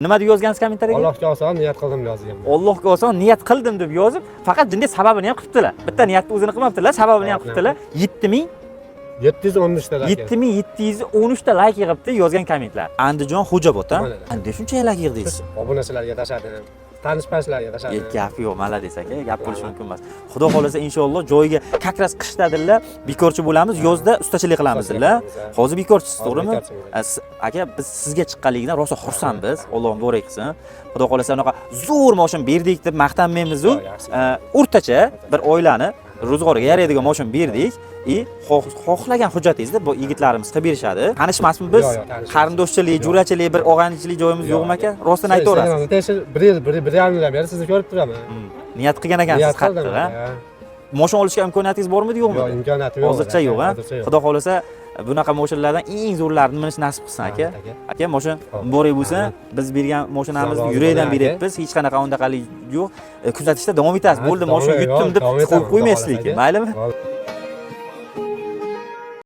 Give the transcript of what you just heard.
Nima deb yozgansiz kommentariyaga? Allohga oson niyat qildim yozgan. Allohga oson niyat qildim deb yozib, faqat bunday sababini ham qilibdilar. Bitta niyatni o'zini qilmabdilar, sababini ham qilibdilar. 713 ta like. 7713 ta like yig'ibdi yozgan kommentlar. Andijon Xo'jobod, ha? Qanday shuncha like yig'dingiz? Obunachilarga tashladim. Tanish-pashlarga tashladim. Gap yo'q, malades aka, gap bo'lishi mumkin emas. Xudo xolasa inshaalloh joyiga как раз qishdadilar, bekorchi bo'lamiz, yozda ustachilik qilamiz dedilar. Hozir bekorchisiz, to'g'rimi? Aka, biz sizga chiqqanligidan rosa xursandmiz. Allohim bo'ray qilsin. Xudo xolasa unaqa zo'r mashin berdik deb maqtanmaymiz-ku. O'rtacha bir oilani ro'zg'origa yaraydigan mashin berdik. Xohlagan hujjatingizni bu yigitlarimiz qilib berishadi. Tanishmasmi biz? Qarindoshchilik, jo'rachilik, bir og'aynichilik joyimiz yo'qmi aka? Rostini aytaverasiz. Bir yarimdan beri sizni ko'rib turaman. Niyat qilgan ekansiz qattiq, ha? Mashina olishga imkoniyatingiz bormi, yo'qmi? Yo'q, imkoniyati yo'q. Hozircha yo'q, ha? Xudo xolasa bunaqa mashinalardan eng zo'rlarini minish nasib qilsin aka. Aka, mashina muborak bo'lsin. Biz bergan mashinamizni yurakdan beryapmiz. Hech qanaqa undaqalik yo'q. Kuzatishda davom etasiz. Bo'ldi, mashina yutdim deb qo'yib qo'ymaysiz lekin, maylimi?